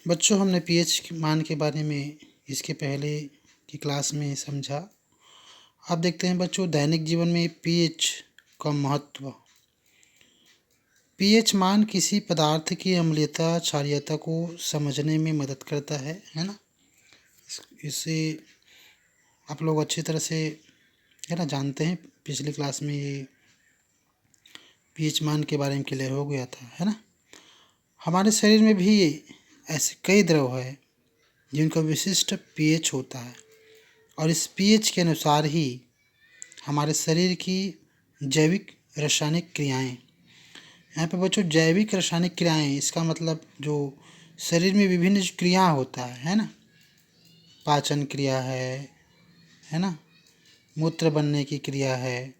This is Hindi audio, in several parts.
बच्चों, हमने पीएच मान के बारे में इसके पहले की क्लास में समझा। अब देखते हैं बच्चों, दैनिक जीवन में पीएच का महत्व। पीएच मान किसी पदार्थ की अम्लीयता क्षारीयता को समझने में मदद करता है ना। इसे आप लोग अच्छी तरह से है ना जानते हैं। पिछली क्लास में ये पीएच मान के बारे में क्लियर हो गया था, है ना। हमारे शरीर में भी ऐसे कई द्रव है जिनका विशिष्ट पीएच होता है, और इस पीएच के अनुसार ही हमारे शरीर की जैविक रासायनिक क्रियाएं। यहाँ पे बच्चों जैविक रासायनिक क्रियाएं, इसका मतलब जो शरीर में विभिन्न जो क्रिया होता है ना। पाचन क्रिया है ना, मूत्र बनने की क्रिया है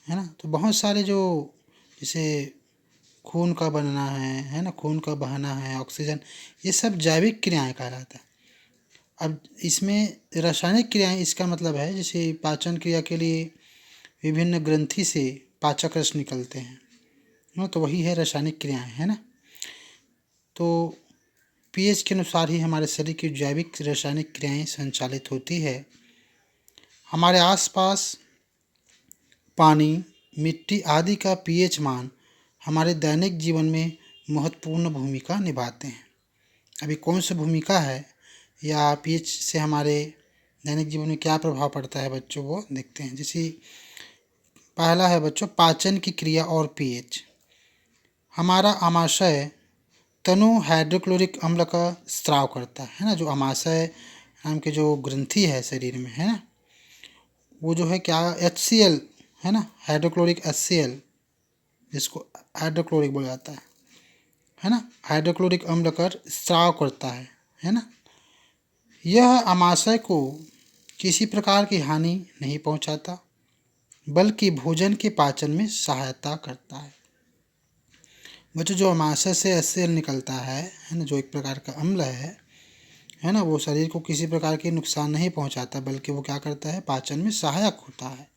ना। तो बहुत सारे जो जैसे खून का बनना है ना, खून का बहना है, ऑक्सीजन, ये सब जैविक क्रियाएं कहलाता है। अब इसमें रासायनिक क्रियाएं, इसका मतलब है जैसे पाचन क्रिया के लिए विभिन्न ग्रंथि से पाचक रस निकलते हैं ना, तो वही है रासायनिक क्रियाएं, है ना। तो पीएच के अनुसार ही हमारे शरीर की जैविक रासायनिक क्रियाएं संचालित होती है। हमारे आसपास पानी, मिट्टी आदि का पीएच मान हमारे दैनिक जीवन में महत्वपूर्ण भूमिका निभाते हैं। अभी कौन सी भूमिका है या पीएच से हमारे दैनिक जीवन में क्या प्रभाव पड़ता है बच्चों, वो देखते हैं। जैसे पहला है बच्चों, पाचन की क्रिया और पीएच। हमारा आमाशय तनु हाइड्रोक्लोरिक अम्ल का स्राव करता है ना। जो आमाशय नाम के जो ग्रंथि है शरीर में, है ना, वो जो है क्या, HCl है ना, हाइड्रोक्लोरिक HCl, जिसको हाइड्रोक्लोरिक बोला जाता है ना, हाइड्रोक्लोरिक अम्ल का स्राव करता है ना। यह आमाशय को किसी प्रकार की हानि नहीं पहुंचाता, बल्कि भोजन के पाचन में सहायता करता है। बच्चों, जो आमाशय से HCl निकलता है ना, जो एक प्रकार का अम्ल है ना, वो शरीर को किसी प्रकार के नुकसान नहीं पहुंचाता, बल्कि वो क्या करता है, पाचन में सहायक होता है।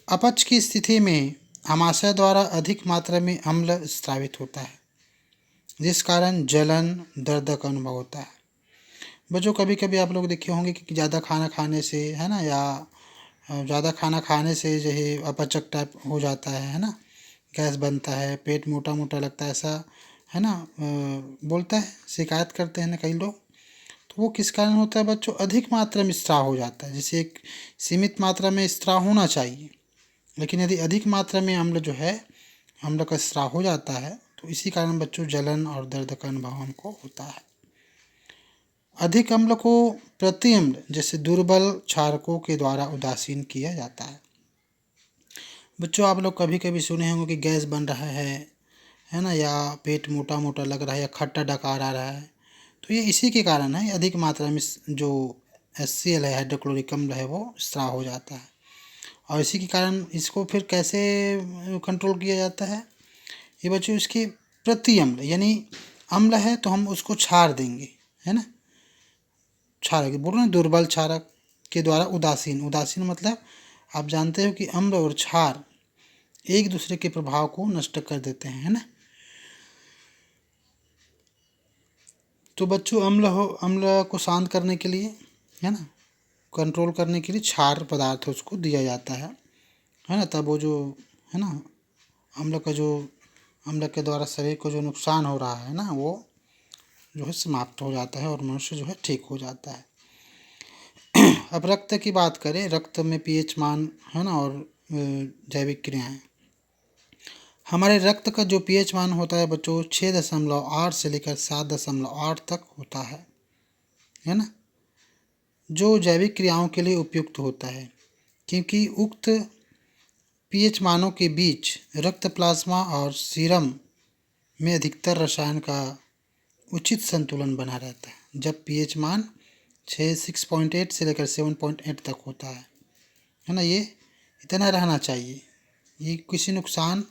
अपच की स्थिति में आमाशय द्वारा अधिक मात्रा में अम्ल स्रावित होता है, जिस कारण जलन, दर्द का अनुभव होता है। बच्चों, कभी कभी आप लोग देखे होंगे कि ज़्यादा खाना खाने से, है ना, या ज़्यादा खाना खाने से जो है अपचक टाइप हो जाता है ना, गैस बनता है, पेट मोटा मोटा लगता है, ऐसा है ना, बोलता है, शिकायत करते हैं ना कई लोग। तो वो किस कारण होता है बच्चों, अधिक मात्रा में स्राव हो जाता है। जैसे एक सीमित मात्रा में स्राव होना चाहिए, लेकिन यदि अधिक मात्रा में अम्ल जो है, अम्ल का स्राव हो जाता है, तो इसी कारण बच्चों जलन और दर्द का अनुभव हमको होता है। अधिक अम्ल को प्रति अम्ल जैसे दुर्बल क्षारकों के द्वारा उदासीन किया जाता है। बच्चों, आप लोग कभी कभी सुने होंगे कि गैस बन रहा है ना, या पेट मोटा मोटा लग रहा है, या खट्टा डकार आ रहा है, तो ये इसी के कारण है। अधिक मात्रा में जो HCl है, हाइड्रोक्लोरिक अम्ल है, वो स्राव हो जाता है। और इसी के कारण इसको फिर कैसे कंट्रोल किया जाता है, ये बच्चों इसके प्रति अम्ल, यानी अम्ल है तो हम उसको क्षार देंगे, है ना, क्षारक बोल रहे हैं, दुर्बल क्षारक के द्वारा उदासीन। उदासीन मतलब आप जानते हो कि अम्ल और क्षार एक दूसरे के प्रभाव को नष्ट कर देते हैं, है ना। तो बच्चों, अम्ल को शांत करने के लिए, है ना, कंट्रोल करने के लिए क्षार पदार्थ उसको दिया जाता है ना। तब वो जो है ना, अम्ल के द्वारा शरीर को जो नुकसान हो रहा है ना, वो जो है समाप्त हो जाता है और मनुष्य जो है ठीक हो जाता है। अब रक्त की बात करें, रक्त में पीएच मान है ना, और जैविक क्रियाएं। हमारे रक्त का जो पीएच मान होता है बच्चों, 6.8 से लेकर 7.8 तक होता है ना, जो जैविक क्रियाओं के लिए उपयुक्त होता है, क्योंकि उक्त पीएच मानों के बीच रक्त प्लाज्मा और सीरम में अधिकतर रसायन का उचित संतुलन बना रहता है। जब पीएच मान 6.8 से लेकर 7.8 तक होता है ना, ये इतना रहना चाहिए, ये किसी नुकसान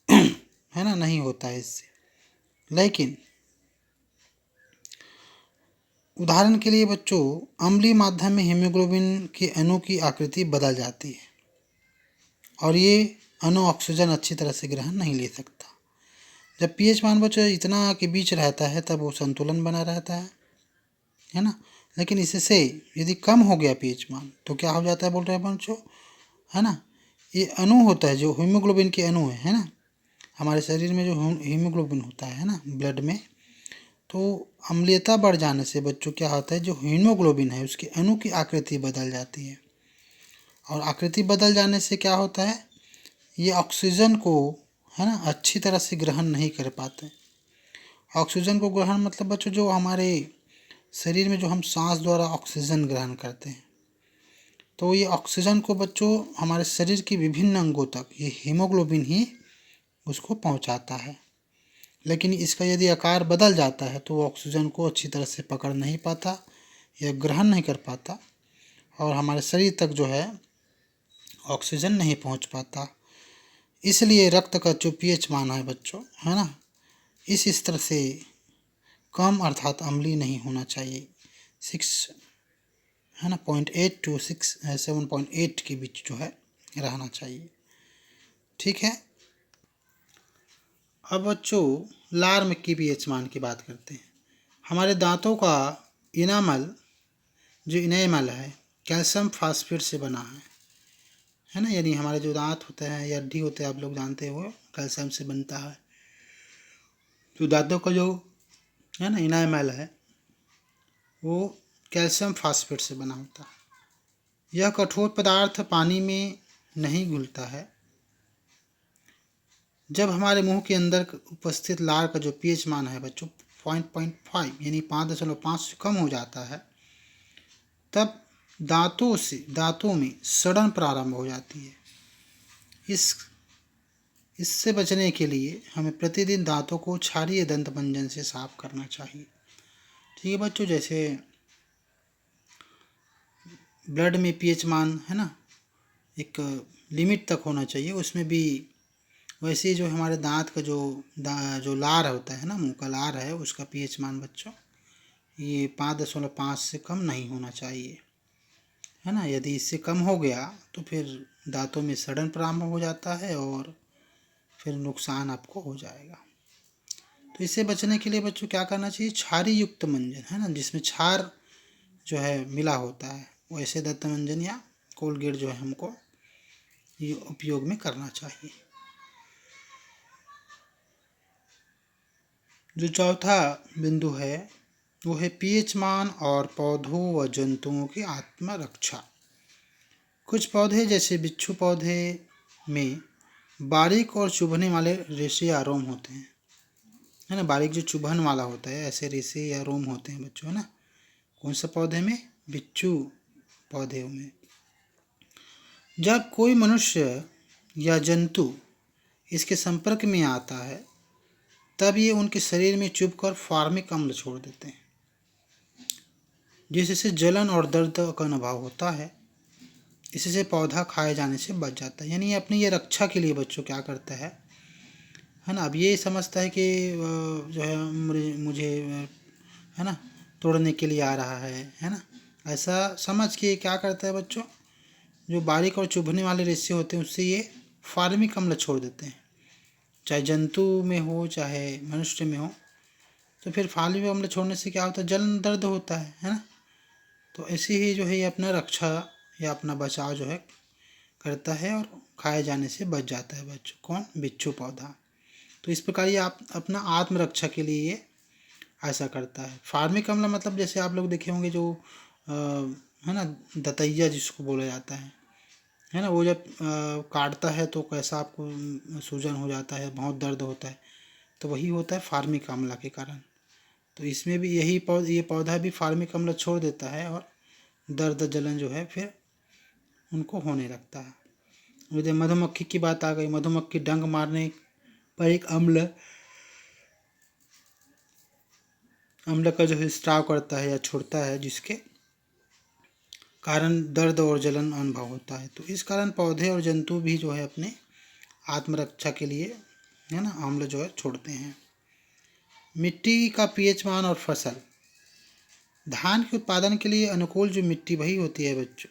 है ना नहीं होता है इससे। लेकिन उदाहरण के लिए बच्चों, अम्लीय माध्यम में हीमोग्लोबिन के अणु की आकृति बदल जाती है और ये अणु ऑक्सीजन अच्छी तरह से ग्रहण नहीं ले सकता, जब पीएच मान बच्चों इतना के बीच रहता है तब वो संतुलन बना रहता है ना। लेकिन इससे यदि कम हो गया पीएच मान तो क्या हो जाता है बोल रहे हैं बच्चों, है ना। ये अणु होता है जो हीमोग्लोबिन के अणु है ना, हमारे शरीर में जो हीमोग्लोबिन होता है ना ब्लड में, तो अम्लीयता बढ़ जाने से बच्चों क्या होता है, जो हीमोग्लोबिन है उसके अणु की आकृति बदल जाती है। और आकृति बदल जाने से क्या होता है, ये ऑक्सीजन को, है ना, अच्छी तरह से ग्रहण नहीं कर पाते। ऑक्सीजन को ग्रहण मतलब बच्चों जो हमारे शरीर में जो हम सांस द्वारा ऑक्सीजन ग्रहण करते हैं, तो ये ऑक्सीजन को बच्चों हमारे शरीर के विभिन्न अंगों तक ये हीमोग्लोबिन ही उसको पहुंचाता है। लेकिन इसका यदि आकार बदल जाता है तो वो ऑक्सीजन को अच्छी तरह से पकड़ नहीं पाता या ग्रहण नहीं कर पाता और हमारे शरीर तक जो है ऑक्सीजन नहीं पहुंच पाता। इसलिए रक्त का जो पीएच मान है बच्चों, है ना, इस स्तर से कम अर्थात अम्लीय नहीं होना चाहिए। 6, है ना, 0.8 to 7.8 के बीच जो है रहना चाहिए। ठीक है। अब बच्चों लार में की पीएच मान की बात करते हैं। हमारे दांतों का इनामल, जो इनेमल है, कैल्शियम फास्फेट से बना है ना, यानी हमारे जो दांत होते हैं या हड्डी होते हैं, आप लोग जानते हो, कैल्शियम से बनता है। तो दांतों का जो है ना इनामल है वो कैल्शियम फास्फेट से बना होता है। यह कठोर पदार्थ पानी में नहीं घुलता है। जब हमारे मुंह के अंदर उपस्थित लार का जो पीएच मान है बच्चों 0.5 यानी 5.5 से कम हो जाता है, तब दांतों में सड़न प्रारंभ हो जाती है। इससे बचने के लिए हमें प्रतिदिन दांतों को क्षारीय दंत मंजन से साफ करना चाहिए। ठीक है बच्चों, जैसे ब्लड में पीएच मान है ना एक लिमिट तक होना चाहिए, उसमें भी वैसे जो हमारे दांत का जो लार होता है ना, मुंह का लार है, उसका पीएच मान बच्चों ये 5.5 से कम नहीं होना चाहिए, है ना। यदि इससे कम हो गया तो फिर दांतों में सड़न प्रारंभ हो जाता है और फिर नुकसान आपको हो जाएगा। तो इससे बचने के लिए बच्चों क्या करना चाहिए, क्षारी युक्त मंजन, है ना, जिसमें क्षार जो है मिला होता है, वैसे दंत मंजन या कोलगेट जो है हमको ये उपयोग में करना चाहिए। जो चौथा बिंदु है वो है पीएच मान और पौधों व जंतुओं की आत्मरक्षा। कुछ पौधे जैसे बिच्छू पौधे में बारीक और चुभने वाले रेशे या रोम होते हैं, है ना, बारीक जो चुभन वाला होता है ऐसे रेशे या रोम होते हैं बच्चों, है ना। कौन से पौधे में, बिच्छू पौधे में। जब कोई मनुष्य या जंतु इसके संपर्क में आता है तब ये उनके शरीर में चुभकर फार्मिक अम्ल छोड़ देते हैं, जिससे जलन और दर्द का अनुभव होता है। इससे पौधा खाए जाने से बच जाता है। यानी अपनी ये रक्षा के लिए बच्चों क्या करता है ना, अब ये समझता है कि जो है मुझे है ना तोड़ने के लिए आ रहा है ना, ऐसा समझ के क्या करता है बच्चों, जो बारीक और चुभने वाले रेशे होते हैं उससे ये फार्मिक अम्ल छोड़ देते हैं, चाहे जंतु में हो चाहे मनुष्य में हो। तो फिर फार्मिक अम्ल छोड़ने से क्या होता है, जलन दर्द होता है ना। तो ऐसे ही जो है ये अपना रक्षा या अपना बचाव जो है करता है और खाए जाने से बच जाता है बच्चों, कौन, बिच्छू पौधा। तो इस प्रकार ये आप अपना आत्मरक्षा के लिए ये ऐसा करता है। फार्मिक अम्ल मतलब जैसे आप लोग देखे होंगे जो है ना दतैया जिसको बोला जाता है ना, वो जब काटता है तो कैसा आपको सूजन हो जाता है, बहुत दर्द होता है, तो वही होता है फार्मिक अम्ल के कारण। तो इसमें भी ये पौधा भी फार्मिक अम्ल छोड़ देता है और दर्द जलन जो है फिर उनको होने लगता है। यदि मधुमक्खी की बात आ गई, मधुमक्खी डंक मारने पर एक अम्ल का जो है स्त्राव करता है या छोड़ता है, जिसके कारण दर्द और जलन अनुभव होता है। तो इस कारण पौधे और जंतु भी जो है अपने आत्मरक्षा के लिए है ना अम्ल जो है छोड़ते हैं। मिट्टी का पीएच मान और फसल। धान के उत्पादन के लिए अनुकूल जो मिट्टी वही होती है बच्चों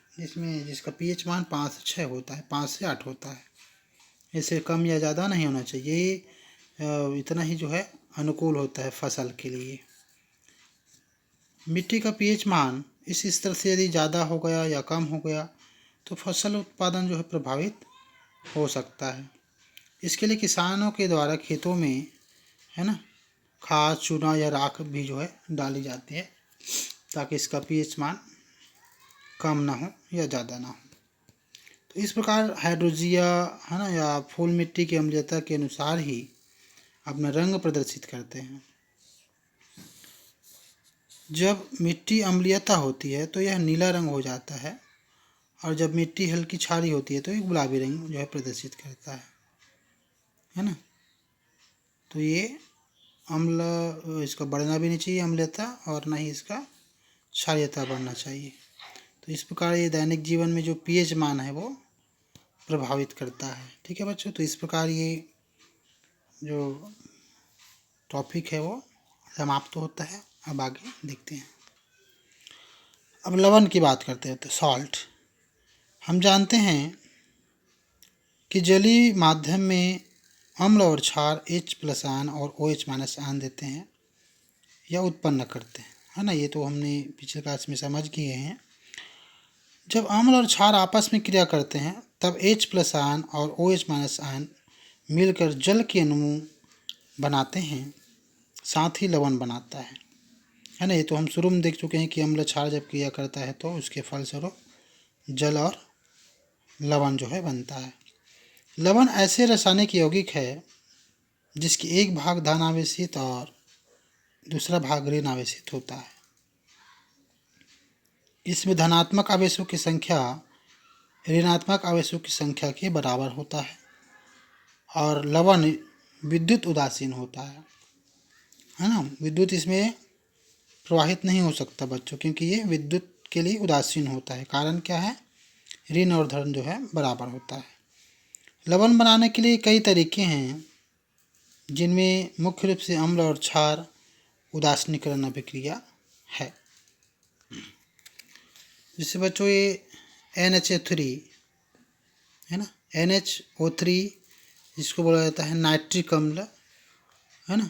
जिसका पीएच मान 5 से 6 होता है, 5 से 8 होता है, इससे कम या ज़्यादा नहीं होना चाहिए। इतना ही जो है अनुकूल होता है फसल के लिए। मिट्टी का पीएच मान इस स्तर से यदि ज़्यादा हो गया या कम हो गया तो फसल उत्पादन जो है प्रभावित हो सकता है। इसके लिए किसानों के द्वारा खेतों में, है ना, खाद, चूना या राख भी जो है डाली जाती है ताकि इसका पीएच मान कम ना हो या ज़्यादा ना हो। तो इस प्रकार हाइड्रोजिया, है ना, या फूल मिट्टी की अम्लीयता के अनुसार ही अपना रंग प्रदर्शित करते हैं। जब मिट्टी अम्लीयता होती है तो यह नीला रंग हो जाता है और जब मिट्टी हल्की क्षारीय होती है तो एक गुलाबी रंग जो है प्रदर्शित करता है ना। तो ये अम्ल, इसका बढ़ना भी नहीं चाहिए अम्लीयता, और ना ही इसका क्षारीयता बढ़ना चाहिए। तो इस प्रकार ये दैनिक जीवन में जो पीएच मान है वो प्रभावित करता है। ठीक है बच्चों, तो इस प्रकार ये जो टॉपिक है वो समाप्त होता है। अब आगे देखते हैं। अब लवण की बात करते हैं, तो सॉल्ट। हम जानते हैं कि जलीय माध्यम में अम्ल और क्षार H+ आयन और OH- आयन देते हैं या उत्पन्न करते हैं, है ना। ये तो हमने पिछले क्लास में समझ गए हैं। जब अम्ल और क्षार आपस में क्रिया करते हैं तब H+ आयन और OH- आयन मिलकर जल के अणु बनाते हैं, साथ ही लवण बनाता है ना। ये तो हम शुरू में देख चुके हैं कि अम्ल क्षार जब क्रिया करता है तो उसके फलस्वरूप जल और लवण जो है बनता है। लवण ऐसे रासायनिक यौगिक है जिसकी एक भाग धन आवेशित और दूसरा भाग ऋण आवेशित होता है। इसमें धनात्मक आवेशों की संख्या ऋणात्मक आवेशों की संख्या के बराबर होता है और लवण विद्युत उदासीन होता है ना। विद्युत इसमें प्रवाहित नहीं हो सकता बच्चों, क्योंकि ये विद्युत के लिए उदासीन होता है। कारण क्या है, ऋण और धन जो है बराबर होता है। लवण बनाने के लिए कई तरीके हैं, जिनमें मुख्य रूप से अम्ल और क्षार उदासीनीकरण अभिक्रिया है। जैसे बच्चों ये NHO3 है ना, NHO3 जिसको बोला जाता है नाइट्रिक अम्ल, है ना,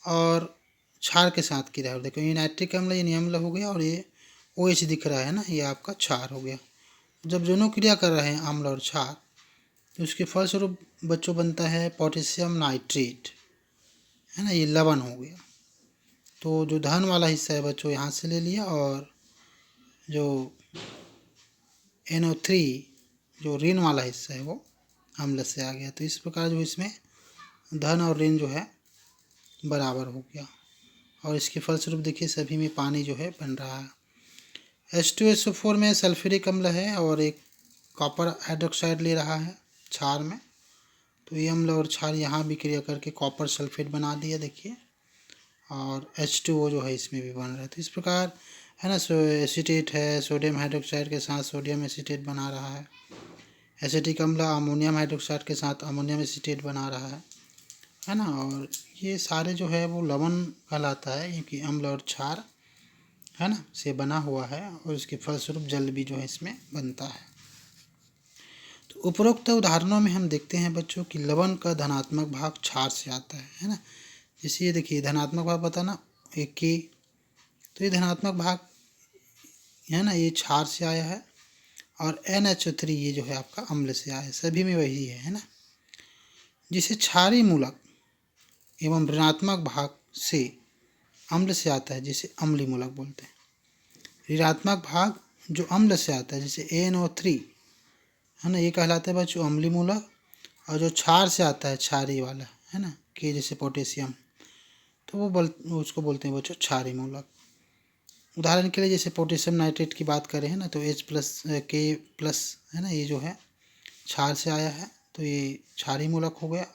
और क्षार के साथ क्रिया। और देखो ये नाइट्रिक अम्ल, ये अम्ल हो गया, और ये OH दिख रहा है ना, ये आपका क्षार हो गया। जब दोनों क्रिया कर रहे हैं अम्ल और क्षार, तो उसके फलस्वरूप बच्चों बनता है पोटेशियम नाइट्रेट, है ना, ये लवण हो गया। तो जो धन वाला हिस्सा है बच्चों यहाँ से ले लिया, और जो NO3 जो ऋण वाला हिस्सा है वो अम्ल से आ गया। तो इस प्रकार जो इसमें धन और ऋण जो है बराबर हो गया, और इसके फलस्वरूप देखिए सभी में पानी जो है बन रहा है। H2SO4 में सल्फ्यूरिक अम्ल है और एक कॉपर हाइड्रोक्साइड ले रहा है क्षार में। तो ये अम्ल और क्षार यहाँ भी क्रिया करके कॉपर सल्फेट बना दिया देखिए, और H2O जो है इसमें भी बन रहा है। तो इस प्रकार है ना, एसीटेट है, सोडियम हाइड्रोक्साइड के साथ सोडियम एसीटेट बना रहा है। एसिटिक अम्ल अमोनियम हाइड्रोक्साइड के साथ अमोनियम एसीटेट बना रहा है ना। और ये सारे जो है वो लवण कहलाता है, क्योंकि अम्ल और क्षार, है ना, से बना हुआ है, और इसके फलस्वरूप जल भी जो है इसमें बनता है। तो उपरोक्त उदाहरणों में हम देखते हैं बच्चों कि लवण का धनात्मक भाग क्षार से आता है ना। जैसे ये देखिए धनात्मक भाग बताना एक की, तो ये धनात्मक भाग है ना, ये क्षार से आया है, और NHO3 ये जो है आपका अम्ल से आया है। सभी में वही है ना। जिसे क्षारीय मूलक एवं ऋणात्मक भाग से अम्ल से आता है, जिसे अम्लीय मूलक बोलते हैं। ऋणात्मक भाग जो अम्ल से आता है, जैसे NO3 है ना, ये कहलाता है बच्चों अम्लीय मूलक। और जो क्षार से आता है क्षारीय वाला, है ना, के जैसे पोटेशियम, तो वो उसको बोलते हैं बच्चों क्षारीय मूलक। उदाहरण के लिए जैसे पोटेशियम नाइट्रेट की बात करें, है ना, तो H+K+ है ना, ये जो है क्षार से आया है, तो ये क्षारीय मूलक हो गया।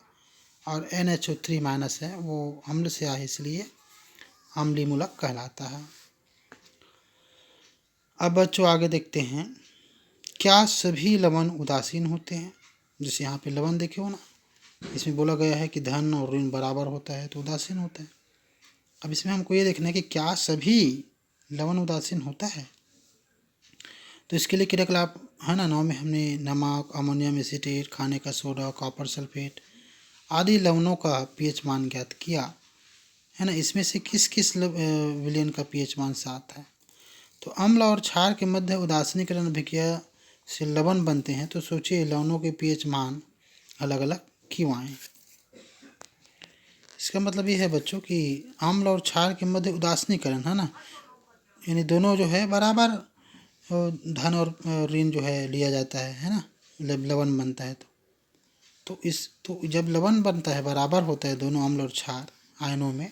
और NHO3- है, वो अम्ल से आया, इसलिए अम्लीय मूलक कहलाता है। अब बच्चों आगे देखते हैं, क्या सभी लवण उदासीन होते हैं। जैसे यहाँ पे लवण देखे हो ना, इसमें बोला गया है कि धन और ऋण बराबर होता है, तो उदासीन होता है। अब इसमें हमको ये देखना है कि क्या सभी लवण उदासीन होता है। तो इसके लिए क्रियाकलाप है ना, 9 में हमने नमक, अमोनियम एसीटेट, खाने का सोडा, कॉपर सल्फेट आदि लवणों का पीएच मान ज्ञात किया, है ना। इसमें से किस किस विलयन का पीएच मान 7 है। तो अम्ल और क्षार के मध्य उदासीनीकरण अभिक्रिया से लवण बनते हैं, तो सोचिए लवणों के पीएच मान अलग अलग क्यों आए। इसका मतलब ये है बच्चों कि अम्ल और क्षार के मध्य उदासीनीकरण, है ना, यानी दोनों जो है बराबर धन और ऋण जो है लिया जाता है ना, लवण बनता है। तो जब लवण बनता है बराबर होता है दोनों अम्ल और क्षार आयनों में,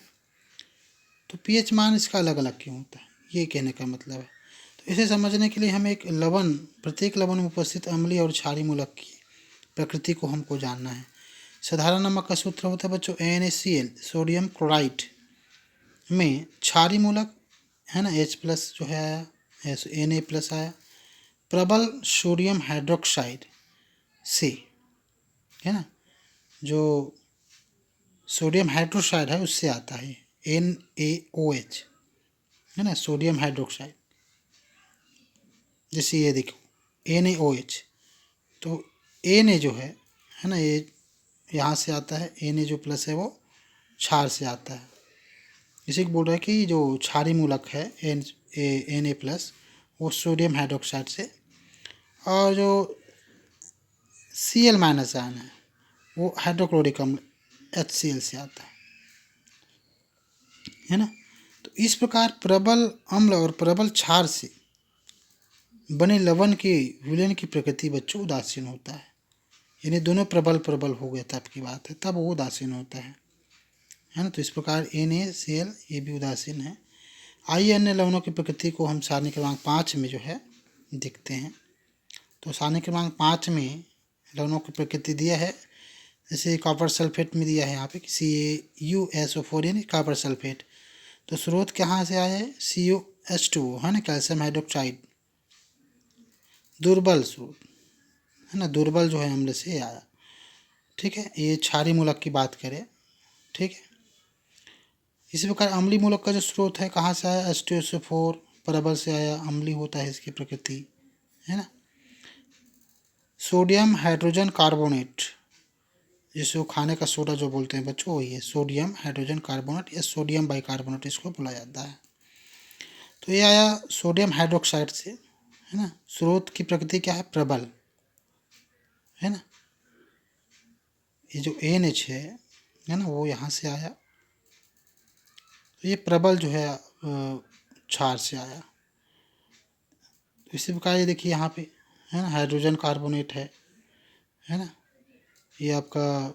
तो पीएच मान इसका अलग अलग क्यों होता है, ये कहने का मतलब है। तो इसे समझने के लिए हम एक लवण, प्रत्येक लवण में उपस्थित अम्लीय और क्षारीय मूलक की प्रकृति को हमको जानना है। साधारण नमक का सूत्र होता है बच्चों NaCl, सोडियम क्लोराइड में क्षारीय मूलक, है ना, H+ जो है आया, Na+ आया, प्रबल सोडियम हाइड्रोक्साइड से, है ना, जो सोडियम हाइड्रोक्साइड है उससे आता है NaOH, है ना, सोडियम हाइड्रोक्साइड। जैसे ये देखो NaOH, तो Na जो है ना, ये यहाँ से आता है, Na जो प्लस है वो क्षार से आता है। इसी को बोल रहा है कि जो क्षारीय मूलक है Na+, वो सोडियम हाइड्रोक्साइड से, और जो Cl- आयन है वो हाइड्रोक्लोरिक अम्ल HCl से आता है ना। तो इस प्रकार प्रबल अम्ल और प्रबल क्षार से बने लवण के विलयन की प्रकृति बच्चों उदासीन होता है, यानी दोनों प्रबल प्रबल हो गए तब की बात है, तब वो उदासीन होता है ना। तो इस प्रकार NaCl ये भी उदासीन है। आइए अन्य लवणों की प्रकृति को हम सारणी क्रमांक 5 में जो है देखते हैं। तो सारणी क्रमांक 5 में लवणों की प्रकृति दिया है, जैसे कॉपर सल्फेट में दिया है यहाँ पे CaUSO4 यानी कॉपर सल्फेट। तो स्रोत कहाँ से आया है, CuH2, है ना, कैल्शियम हाइड्रोक्साइड, दुर्बल स्रोत, है ना, दुर्बल जो है अम्ल से आया। ठीक है, ये क्षारीय मूलक की बात करें, ठीक है। इसी प्रकार अम्लीय मूलक का जो स्रोत है कहाँ से आया, H2SO4 प्रबल से आया, अम्लीय होता है इसकी प्रकृति, है ना। सोडियम हाइड्रोजन कार्बोनेट, जिसको खाने का सोडा जो बोलते हैं बच्चों, वही है सोडियम हाइड्रोजन कार्बोनेट या सोडियम बाइकार्बोनेट इसको बोला जाता है। तो ये आया सोडियम हाइड्रोक्साइड से, है ना। स्रोत की प्रकृति क्या है, प्रबल, है ना। ये जो NH है ना, वो यहाँ से आया, तो ये प्रबल जो है क्षार से आया। तो इसी प्रकार ये देखिए यहाँ पे, है ना, हाइड्रोजन कार्बोनेट है ना, ये आपका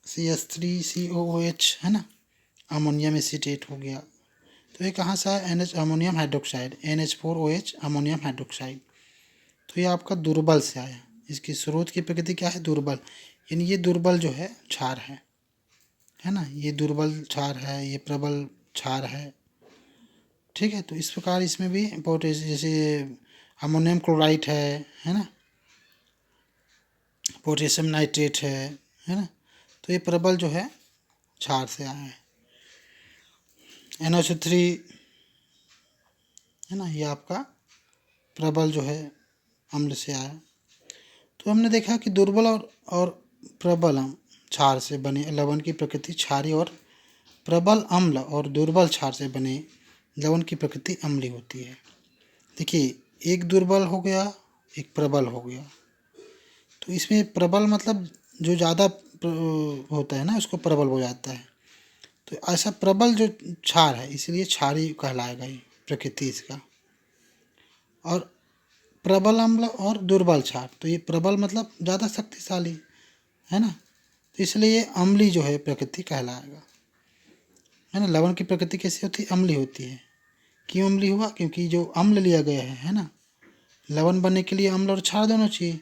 CH3COOH, है ना, अमोनियम एसीटेट हो गया। तो ये कहाँ से आया, NH ammonium hydroxide, NH4OH ammonium hydroxide. तो ये आपका दुर्बल से आया, इसकी स्रोत की प्रकृति क्या है, दुर्बल, यानी ये दुर्बल जो है क्षार है ना, ये दुर्बल क्षार है, ये प्रबल क्षार है। ठीक है, तो इस प्रकार इसमें भी पोटेशियम, जैसे अमोनियम क्लोराइड है ना, पोटेशियम नाइट्रेट है ना, तो ये प्रबल जो है क्षार से आया है। NO3 है ना, ये आपका प्रबल जो है अम्ल से आया। तो हमने देखा कि दुर्बल और प्रबल क्षार से बने लवण की प्रकृति क्षारीय, और प्रबल अम्ल और दुर्बल क्षार से बने लवण की प्रकृति अम्लीय होती है। देखिए, एक दुर्बल हो गया, एक प्रबल हो गया। तो इसमें प्रबल मतलब जो ज़्यादा होता है ना उसको प्रबल हो जाता है। तो ऐसा प्रबल जो क्षार है इसलिए क्षारीय कहलाएगा ये प्रकृति इसका। और प्रबल अम्ल और दुर्बल क्षार, तो ये प्रबल मतलब ज़्यादा शक्तिशाली, है ना, तो इसलिए ये अम्लीय जो है प्रकृति कहलाएगा, है ना। लवण की प्रकृति कैसी होती है, अम्लीय होती है। क्यों अम्लीय हुआ, क्योंकि जो अम्ल लिया गया है ना, लवण बनने के लिए अम्ल और क्षार दोनों चाहिए।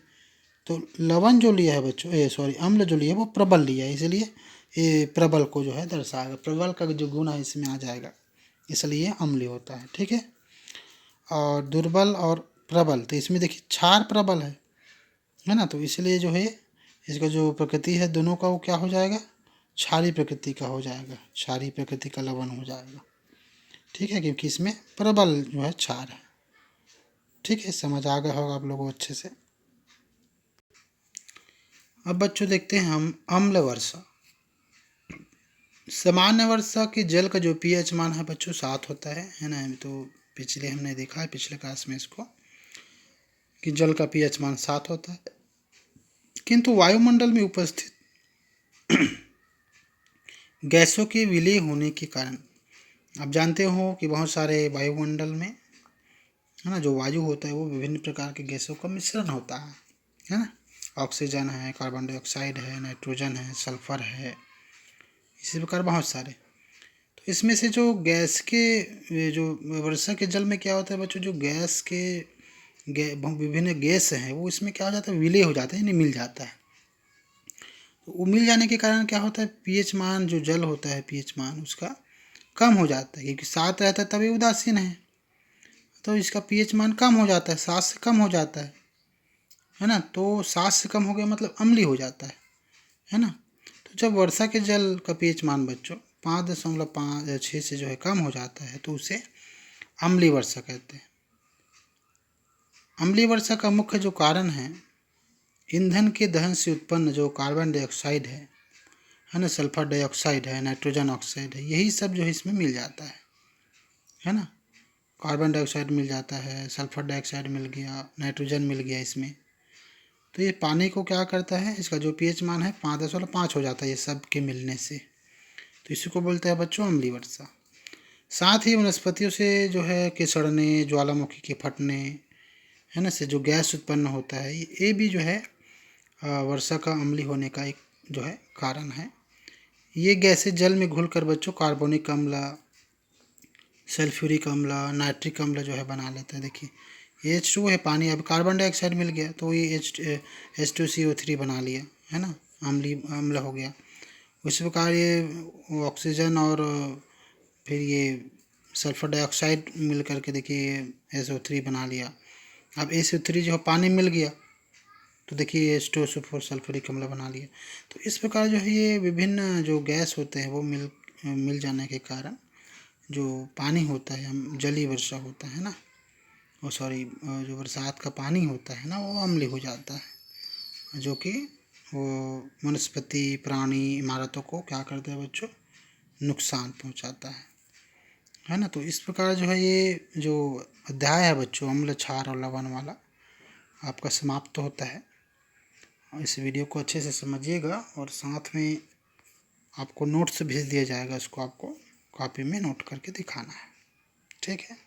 तो लवण जो लिया है बच्चों, अम्ल जो लिया है वो प्रबल लिया है, इसलिए ये प्रबल को जो है दर्शाएगा, प्रबल का जो गुण है इसमें आ जाएगा, इसलिए अम्लीय होता है। ठीक है, और दुर्बल और प्रबल, तो इसमें देखिए क्षार प्रबल है ना, तो इसलिए जो है इसका जो प्रकृति है दोनों का वो क्या हो जाएगा, क्षारीय प्रकृति का हो जाएगा, क्षारीय प्रकृति का लवण हो जाएगा। ठीक है, क्योंकि इसमें प्रबल जो है क्षार है। ठीक है, समझ आ गया होगा आप लोगों को अच्छे से। अब बच्चों देखते हैं हम अम्ल वर्षा। सामान्य वर्षा के जल का जो पीएच मान है बच्चों 7 होता है ना। तो पिछले हमने देखा है पिछले क्लास में इसको कि जल का पीएच मान 7 होता है, किंतु वायुमंडल में उपस्थित गैसों के विलय होने के कारण, आप जानते हो कि बहुत सारे वायुमंडल में है ना जो वायु होता है वो विभिन्न प्रकार के गैसों का मिश्रण होता है ना। ऑक्सीजन है, कार्बन डाइऑक्साइड है, नाइट्रोजन है, सल्फर है, इसी प्रकार बहुत सारे। तो इसमें से जो गैस के जो वर्षा के जल में क्या होता है बच्चों, जो गैस के विभिन्न गैस हैं वो इसमें क्या हो जाता है, विलय हो जाते हैं, यानी मिल जाता है। तो वो मिल जाने के कारण क्या होता है, पीएच मान जो जल होता है पीएच मान उसका कम हो जाता है, क्योंकि 7 रहता है तभी उदासीन है, तो इसका पीएच मान कम हो जाता है, 7 से कम हो जाता है ना। तो 7 से कम हो गया मतलब अम्लीय हो जाता है ना। तो जब वर्षा के जल का पीएच मान बच्चों 5.56 से जो है कम हो जाता है तो उसे अम्लीय वर्षा कहते हैं। अम्लीय वर्षा का मुख्य जो कारण है, ईंधन के दहन से उत्पन्न जो कार्बन डाइऑक्साइड है ना, सल्फर डाइऑक्साइड है, नाइट्रोजन ऑक्साइड है, यही सब जो है इसमें मिल जाता है ना। कार्बन डाइऑक्साइड मिल जाता है, सल्फर डाइऑक्साइड मिल गया, नाइट्रोजन मिल गया इसमें। तो ये पानी को क्या करता है, इसका जो पीएच मान है 5.5 हो जाता है ये सब के मिलने से। तो इसी को बोलते हैं बच्चों अम्लीय वर्षा। साथ ही वनस्पतियों से जो है के सड़ने, ज्वालामुखी के फटने है ना से जो गैस उत्पन्न होता है ये भी जो है वर्षा का अम्लीय होने का एक जो है कारण है। ये गैसें जल में घुलकर बच्चों कार्बोनिक अम्ल, सल्फ्यूरिक अम्ल, नाइट्रिक अम्ल जो है बना लेता है। देखिए H2 है पानी, अब कार्बन डाइऑक्साइड मिल गया तो ये H2CO3 बना लिया है ना, अम्लीय अम्ल हो गया। उसी प्रकार ये ऑक्सीजन और फिर ये सल्फर डाइऑक्साइड मिल करके देखिए SO3 बना लिया। अब SO3 जो है पानी मिल गया तो देखिए H2SO4 सल्फ्यूरिक अम्ल बना लिया। तो इस प्रकार जो है ये विभिन्न जो गैस होते हैं वो मिल जाने के कारण जो पानी होता है जलीय वर्षा होता है ना, वो सॉरी जो बरसात का पानी होता है ना वो अम्लीय हो जाता है, जो कि वो वनस्पति, प्राणी, इमारतों को क्या करता है बच्चों, नुकसान पहुंचाता है ना। तो इस प्रकार जो है ये जो अध्याय है बच्चों अम्ल, क्षार और लवण वाला आपका समाप्त होता है। इस वीडियो को अच्छे से समझिएगा और साथ में आपको नोट्स भेज दिया जाएगा, इसको आपको कॉपी में नोट करके दिखाना है, ठीक है।